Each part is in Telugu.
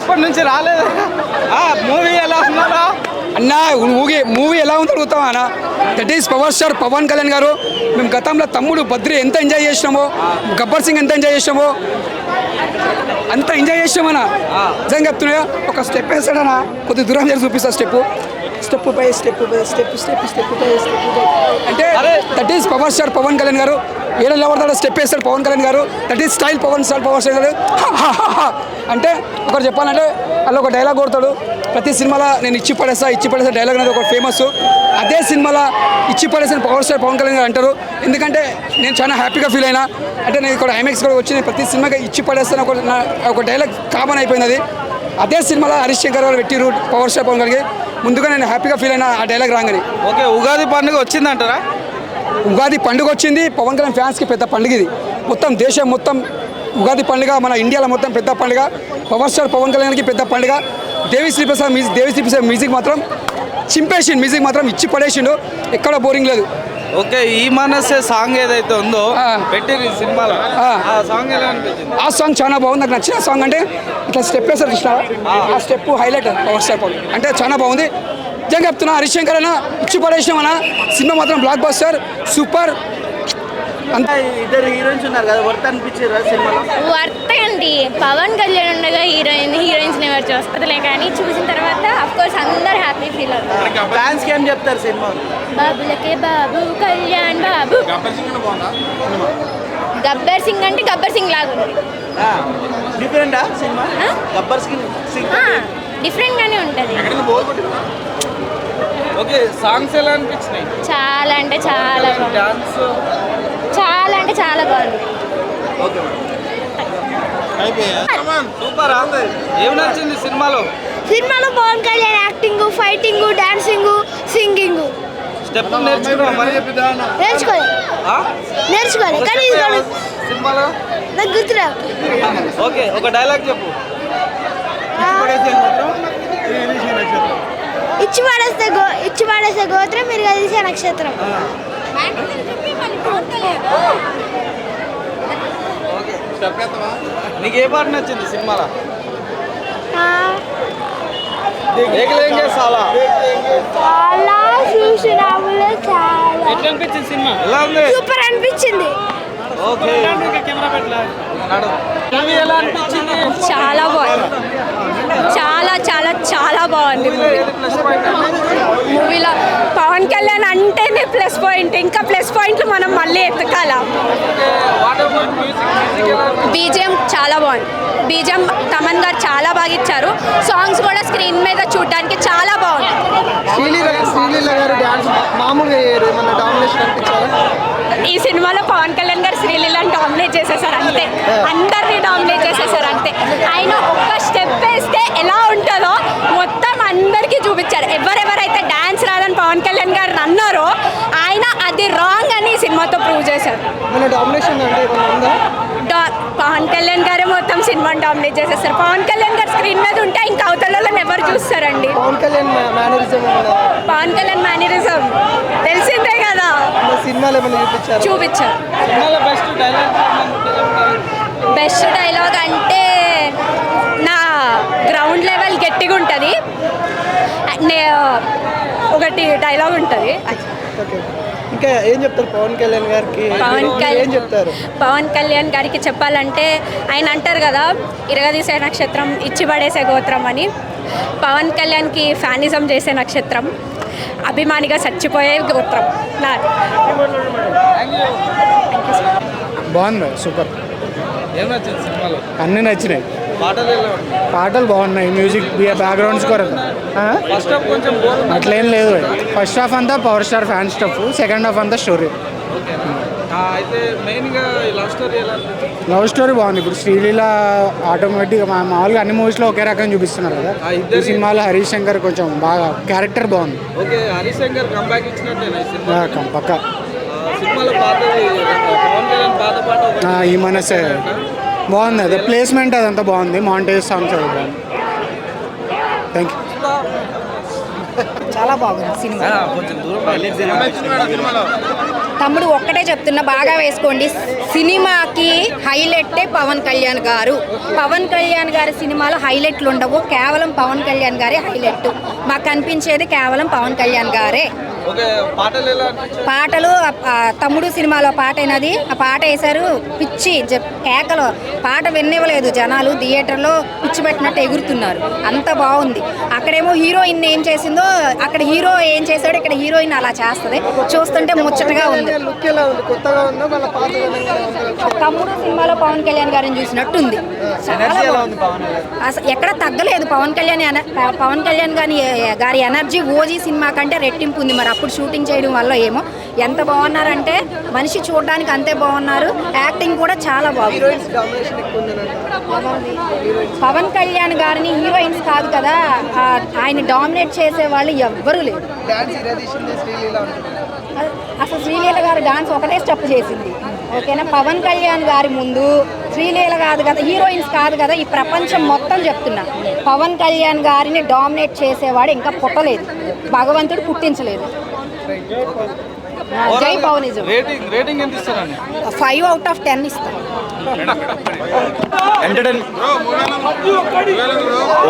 ఇప్పటి నుంచి రాలేదు. మూవీ ఎలా ఉన్నారా అన్న? మూవీ ఎలా ఉందో అడుగుతాం అన్న. That is power star Pawan Kalyan garu. మేము గతంలో తమ్ముడు బద్రి ఎంత ఎంజాయ్ చేసినామో, గబ్బర్ సింగ్ ఎంత ఎంజాయ్ చేసినామో అంత ఎంజాయ్ చేసామన్నా. నిజంగా చెప్తున్నా. ఒక స్టెప్ వేస్తాడన్నా, కొద్ది దూరం చేసి చూపిస్తా. స్టెప్ బై స్టెప్ అంటే that is power star Pawan Kalyan garu. ఏదో ఎవరిదాడో స్టెప్ వేస్తాడు Pawan Kalyan garu. That is style power star garu. అంటే ఒకటి చెప్పాలంటే అలా ఒక డైలాగ్ కొడతాడు ప్రతి సినిమాలో, నేను ఇచ్చి పడేసా డైలాగ్ అనేది ఒక ఫేమస్. అదే సినిమాలో ఇచ్చి పడేసిన పవర్ స్టార్ పవన్ కళ్యాణ్ గారు అంటారు. ఎందుకంటే నేను చాలా హ్యాపీగా ఫీల్ అయినా. అంటే నేను ఇక్కడ ఐమాక్స్ కూడా వచ్చి ప్రతి సినిమాకి ఇచ్చి పడేస్తాను ఒక డైలాగ్ కామన్ అయిపోయింది. అది అదే సినిమాలో హరీష్ శంకర్ గారు పెట్టిరు పవర్ స్టార్ పవన్ గారికి. ముందుగా నేను హ్యాపీగా ఫీల్ అయినా ఆ డైలాగ్ రాగానే. ఓకే, ఉగాది పండుగ వచ్చిందంటారా? ఉగాది పండుగ వచ్చింది. పవన్ కళ్యాణ్ ఫ్యాన్స్కి పెద్ద పండుగ ఇది. మొత్తం దేశం మొత్తం ఉగాది పండుగ, మన ఇండియాలో మొత్తం పెద్ద పండుగ. పవర్ స్టార్ పవన్ కళ్యాణ్కి పెద్ద పండుగ. దేవిశ్రీ ప్రసాద్ మ్యూజిక్ మాత్రం చింపేసిండు. మ్యూజిక్ మాత్రం ఇచ్చి పడేసిండు. ఎక్కడ బోరింగ్ లేదు. ఓకే, ఈ మనసే సాంగ్ ఏదైతే ఉందో పెట్టిరు సినిమాలో, ఆ సాంగ్ ఎలా అనిపించింది? ఆ సాంగ్ చాలా బాగుంది. నాకు నచ్చిన సాంగ్ అంటే ఇట్లా స్టెప్ వేస్తారు కృష్ణ, ఆ step highlight power star Pawan అంటే చాలా బాగుంది. నిజంగా చెప్తున్నా, హరీష్ శంకర్ అన్న ఇచ్చి పడేసినాం అన్న. సినిమా మాత్రం బ్లాక్ బస్టర్, సూపర్. ఇద్దరు హీరోయిన్స్ ఉన్నారు కదా, వర్త్ అనిపించారు సినిమాలో? వర్త్ అండి. పవన్ కళ్యాణ్ ఉండగా హీరోయిన్స్ ఎవరు చూస్తుందిలే, కానీ చూసిన తర్వాత అఫ్ కోర్స్ అందరు హ్యాపీ ఫీల్ అవుతారు. ఫ్యాన్స్ కి ఏం చెప్తారు సినిమా? బాబులకే బాబు కళ్యాణ్ బాబు. గబ్బర్ సింగ్ అంటే గబ్బర్ సింగ్ లాగా ఉంది. డిఫరెంటా సినిమా? గబ్బర్ సింగ్ డిఫరెంట్ గానే ఉంటది. ఓకే, సాంగ్స్ ఎలా అనిపించినాయి? చాలా అంటే చాలా డాన్స్ చాలా బాగుంది. Okay, super. ఏం నచ్చింది సినిమాలో? Pawan Kalyan acting, fighting, dancing, singing. Step నేర్చుకున్నావా మరి? నేర్చుకోవాలి కానీ సినిమాలో నాకు గుర్తురా. ఓకే, ఒక డైలాగ్ చెప్పు. ఇచ్చి పడేసే గోత్రం మీరు కలిసే నక్షత్రం. నీకు ఏ పాట నచ్చింది సినిమాలో? చాలా చూసినాములే, చాలా ఎట్లా అనిపించింది సినిమా? ఎలా ఉంది? సూపర్ అనిపించింది. ఓకే, ఎలా అనిపించింది? చాలా బాగుంది. చాలా చాలా చాలా బాగుంది మూవీలో. పవన్ కళ్యాణ్ అంటేనే ప్లస్ పాయింట్. ఇంకా ప్లస్ పాయింట్లు మనం మళ్ళీ ఎత్తకాల. బీజిఎం చాలా బాగుంది. బీజిఎం తమన్ గారు చాలా బాగా ఇచ్చారు. సాంగ్స్ కూడా స్క్రీన్ మీద చూడడానికి చాలా బాగుంది. ఈ సినిమాలో పవన్ కళ్యాణ్ గారు శ్రీలీలను డామినేట్ చేసేసారు అంతే. అందరినీ డామినేట్ చేసేసారు అంతే. ఆయన ఒక్క స్టెప్ వేస్తే ఎలా ఉంటుందో మొత్తం అందరికీ చూపించారు. ఎవరెవరైతే డాన్స్ రాదని పవన్ కళ్యాణ్ గారు అన్నారో ఆయన అది రాంగ్ అని ఈ సినిమాతో ప్రూవ్ చేశారు. పవన్ కళ్యాణ్ గారే మొత్తం సినిమాని డామినేట్ చేసేస్తారు. పవన్ కళ్యాణ్ గారు స్క్రీన్ మీద ఉంటే ఇంకా అవతలలో ఎవరు చూస్తారండి? పవన్ కళ్యాణ్ మేనరిజం తెలిసిందే కదా, చూపించారు. బెస్ట్ డైలాగ్ అంటే నా గ్రౌండ్ లెవెల్ గట్టిగా ఉంటుంది. ఒకటి డైలాగ్ ఉంటుంది. ఇంకా ఏం చెప్తారు పవన్ కళ్యాణ్ గారికి? పవన్ కళ్యాణ్ గారికి చెప్పాలంటే ఆయన అంటారు కదా, ఇరగదీసే నక్షత్రం, ఇచ్చి పడేసే గోత్రం అని. పవన్ కళ్యాణ్కి ఫ్యానిజం చేసే నక్షత్రం, అభిమానిగా చచ్చిపోయే గోత్రం నాది. బాగుంది, సూపర్. ఏం నచ్చింది సినిమాలో? అన్నీ నచ్చినాయి. పాటలు బాగున్నాయి. Music, background score first half కొంచెం అట్లేం లేదు. ఫస్ట్ హాఫ్ అంతా power star fan stuff, second half అంతా స్టోరీ. అయితే మెయిన్గా లవ్ స్టోరీ బాగుంది. ఇప్పుడు శ్రీలీల ఆటోమేటిక్గా మామూలుగా అన్ని మూవీస్లో ఒకే రకం చూపిస్తున్నారు కదా. ఈ సినిమాలో హరీష్ శంకర్ కొంచెం బాగా క్యారెక్టర్ బాగుంది. ఓకే, హరీష్ శంకర్ కంబ్యాక్ ఇచ్చినట్టే పక్క. సినిమాలో పవన్ కళ్యాణ్ పాత పాట ఈ మనసే బాగుంది. అదే ప్లేస్మెంట్ అదంతా బాగుంది. మాంటేజ్ సాంగ్స్ అది బాగుంది. Thank you. చాలా బాగుంది సినిమా. కొంచెం దూరం తమ్ముడు ఒక్కటే చెప్తున్నా, బాగా వేసుకోండి. సినిమాకి హైలైట్టే పవన్ కళ్యాణ్ గారు. పవన్ కళ్యాణ్ గారి సినిమాలో హైలైట్లు ఉండవు, కేవలం పవన్ కళ్యాణ్ గారే హైలైట్. మాకు కనిపించేది కేవలం పవన్ కళ్యాణ్ గారే. పాటలు తమ్ముడు సినిమాలో పాట అయినది, ఆ పాట వేశారు, పిచ్చి కేకలు, పాట వినివ్వలేదు జనాలు, థియేటర్లో పిచ్చి పెట్టినట్టు ఎగురుతున్నారు. అంత బాగుంది. అక్కడేమో హీరోయిన్ ఏం చేసిందో, అక్కడ హీరో ఏం చేశాడో ఇక్కడ హీరోయిన్ అలా చేస్తుంది. చూస్తుంటే ముచ్చటగా ఉంది. తమ్ముడు సినిమాలో పవన్ కళ్యాణ్ గారిని చూసినట్టుంది. ఎక్కడ తగ్గలేదు పవన్ కళ్యాణ్ గారి ఎనర్జీ ఓజీ సినిమా కంటే రెట్టింపు ఉంది. మరి అప్పుడు షూటింగ్ చేయడం వల్ల ఏమో ఎంత బాగున్నారంటే మనిషి చూడడానికి అంతే బాగున్నారు. యాక్టింగ్ కూడా చాలా బాగుంది. పవన్ కళ్యాణ్ గారిని హీరోయిన్స్ కాదు కదా, ఆయన డామినేట్ చేసే వాళ్ళు ఎవ్వరూ లేరు. అసలు శ్రీలీల గారు డాన్స్ ఒకటే స్టెప్ చేసింది. ఓకేనా, పవన్ కళ్యాణ్ గారి ముందు శ్రీలీల కాదు కదా, హీరోయిన్స్ కాదు కదా, ఈ ప్రపంచం మొత్తం చెప్తున్నా, పవన్ కళ్యాణ్ గారిని డామినేట్ చేసేవాడు ఇంకా పుట్టలేదు, భగవంతుడు పుట్టించలేదు. జై పవనిజం. 5 out of 10 ఇస్తాను.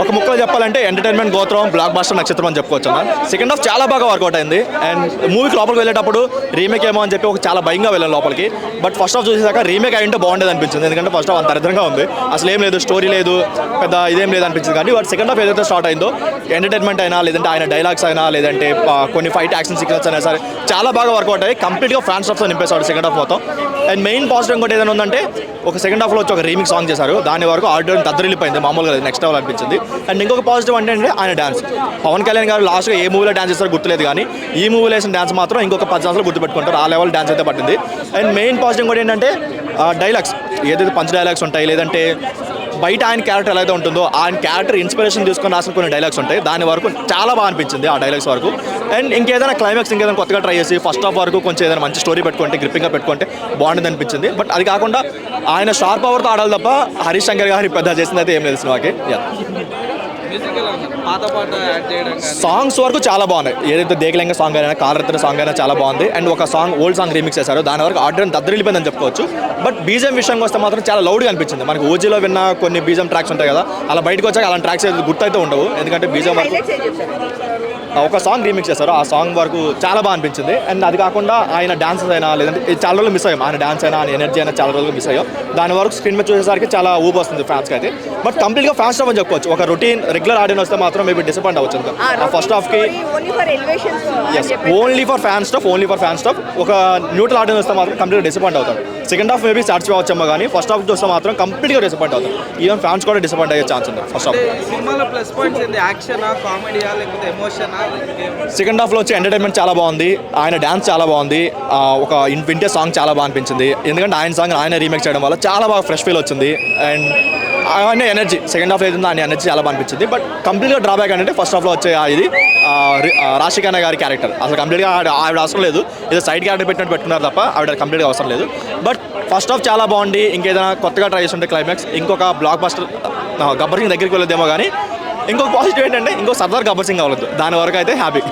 ఒక ముక్కలో చెప్పాలంటే ఎంటర్టైన్మెంట్ గోత్రం బ్లాక్ బాస్టర్ నక్షత్రం అని చెప్పుకోవచ్చు అన్న. సెకండ్ హాఫ్ చాలా బాగా వర్కౌట్ అయింది. అండ్ మూవీకి లోపలికి వెళ్ళేటప్పుడు రీమేక్ ఏమో అని చెప్పి ఒక చాలా భయంగా వెళ్ళాను లోపలికి. బట్ ఫస్ట్ హాఫ్ చూసేసాక రీమేక్ అయింటే బాగుండేది అనిపించింది. ఎందుకంటే ఫస్ట్ హాఫ్ అంత దరిద్రంగా ఉంది, అసలు ఏం లేదు, స్టోరీ లేదు, పెద్ద ఇదేం లేదు అనిపించింది. కానీ బట్ సెకండ్ హాఫ్ ఏదైతే స్టార్ట్ అయిందో, ఎంటర్టైన్మెంట్ అయినా, లేదంటే ఆయన డైలాగ్స్ అయినా, లేదంటే కొన్ని ఫైట్ యాక్షన్ సీక్వెన్స్ అయినా సరే చాలా బాగా వర్కౌట్ అయ్యి కంప్లీట్గా ఫ్యాన్స్ ఆఫ్తో నింపేశాడు సెకండ్ హాఫ్ మొత్తం. అండ్ మెయిన్ పాజిటివ్ ఇంకోటి ఏదైనా ఉందంటే, ఒక సెకండ్ హాఫ్లో వచ్చి ఒక రీమిక్స్ సాంగ్ చేశారు, దాని వరకు ఆడియో దద్దరిల్లిపోయింది, మామూలుగా నెక్స్ట్ లెవెల్ అనిపించింది. అండ్ ఇంకొక పాజిటివ్ అంటే ఆయన డాన్స్. పవన్ కళ్యాణ్ గారు లాస్ట్గా ఏ మూవీలో డాన్స్ చేస్తారో గుర్తులేదు, కానీ ఈ మూవీలో వేసిన డాన్స్ మాత్రం ఇంకొక 10 సంవత్సరాలు గుర్తుపెట్టుకుంటారు, ఆ లెవెల్ డాన్స్ అయితే పట్టింది. అండ్ మెయిన్ పాజిటివ్ కూడా ఏంటంటే డైలాగ్స్, ఏదైతే పంచ్ డైలాగ్స్ ఉంటాయి, లేదంటే బయట ఆయన క్యారెక్టర్ ఎలా అయితే ఉంటుందో ఆయన క్యారెక్టర్ ఇన్స్పిరేషన్ తీసుకొని రాసిన కొన్ని డైలాగ్స్ ఉంటాయి, దాని వరకు చాలా బాగా అనిపించింది ఆ డైలాగ్స్ వరకు. అండ్ ఇంకేదైనా క్లైమాక్స్ ఇంకేదైనా కొత్తగా ట్రై చేసి ఫస్ట్ హాఫ్ వరకు కొంచెం ఏదైనా మంచి స్టోరీ పెట్టుకుంటే, గ్రిప్పింగ్గా పెట్టుకుంటే బాగుంటుంది అనిపించింది. బట్ అది కాకుండా ఆయన షార్ప్ పవర్తో ఆడాలి తప్ప హరీష్ శంకర్ గారి పెద్ద చేసింది అయితే ఏం లేదు సినిమాకి. సాంగ్స్ వరకు చాలా బాగున్నాయి. ఏదైతే దేకలింగ సాంగ్ అయినా, కాలరెత్తిన సాంగ్ అయినా చాలా బాగుంది. అండ్ ఒక సాంగ్ ఓల్డ్ సాంగ్ రీమిక్స్ చేశారు, దాని వరకు ఆర్డర్ దద్దరిల్లిపోయిందని చెప్పుకోవచ్చు. బట్ బీజం విషయంకి వస్తే మాత్రం చాలా లౌడ్గా అనిపించింది. మనకి ఓజీలో విన్న కొన్ని బీజం ట్రాక్స్ ఉంటాయి కదా, అలా బయటకు వచ్చాక అలాంటి ట్రాక్స్ అయితే గుర్తయితే ఉండవు. ఎందుకంటే బీజం వరకు ఒక సాంగ్ రీమిక్స్ చేశారు, ఆ సాంగ్ వరకు చాలా బాగా అనిపించింది. అండ్ అది కాకుండా ఆయన డాన్సెస్ అయినా, లేదంటే చాలా రోజులు మిస్ అయ్యాం, ఆయన డాన్స్ అయినా, ఆయన ఎనర్జీ అయినా చాలా రోజులు మిస్ అయ్యాం. దాని వరకు స్క్రీన్ మీద చూసేసరికి చాలా ఊపు వస్తుంది ఫ్యాన్స్కి అయితే. బట్ కంప్లీట్గా ఫ్యాన్స్ అని చెప్పుకోవచ్చు. ఒక రొటీన్ రెగ్యులర్ ఆడియన్స్ వస్తే మాత్రం మేబీ డిసప్పాయింట్ అవ్వచ్చు. ఫస్ట్ హాఫ్కి ఓన్లీ ఫర్ ఫ్యాన్ స్టఫ్, ఒక న్యూట్రల్ ఆడియన్స్ వస్తే మాత్రం కంప్లీట్గా డిసప్పాయింట్ అవుతారు. సెకండ్ హాఫ్ మేబీ సాటిస్ఫై అవ్వచ్చేమో, కానీ ఫస్ట్ హాఫ్ చూస్తే మాత్రం కంప్లీట్గా డిసప్పాయింట్ అవుతారు. ఈవెన్ ఫ్యాన్స్ కూడా డిసప్పాయింట్ అయ్యే ఛాన్స్ ఉంది ఫస్ట్ హాఫ్. సెకండ్ హాఫ్లో వచ్చి ఎంటర్టైన్మెంట్ చాలా బాగుంది, ఆయన డ్యాన్స్ చాలా బాగుంది, ఒక వింటే సాంగ్ చాలా బాగా అనిపించింది. ఎందుకంటే ఆయన సాంగ్ ఆయన రీమేక్ చేయడం వల్ల చాలా బాగా ఫ్రెష్ ఫీల్ వచ్చింది. అండ్ ఆయన ఎనర్జీ సెకండ్ హాఫ్ ఏదైందో ఆయన ఎనర్జీ చాలా బాగా అనిపించింది. బట్ కంప్లీట్గా డ్రాబ్యాక్ అంటే ఫస్ట్ హాఫ్లో వచ్చే ఇది రాశిఖన్నా గారి క్యారెక్టర్ అసలు కంప్లీట్గా ఆవిడ అవసరం లేదు, ఏదో సైడ్ క్యారెక్టర్ పెట్టినట్టు పెట్టుకున్నారు తప్ప ఆవిడ కంప్లీట్గా అవసరం లేదు. బట్ ఫస్ట్ హాఫ్ చాలా బాగుంది. ఇంకేదైనా కొత్తగా ట్రై చేస్తుంటే క్లైమాక్స్ ఇంకొక బ్లాక్ బస్టర్ గబ్బర్ సింగ్ దగ్గరికి వెళ్ళొద్దేమో, కానీ ఇంకొక పాజిటివ్ ఏంటంటే ఇంకో సర్దార్ గబ్బర్ సింగ్ అవ్వలేదు, దాని వరకు అయితే హ్యాపీ.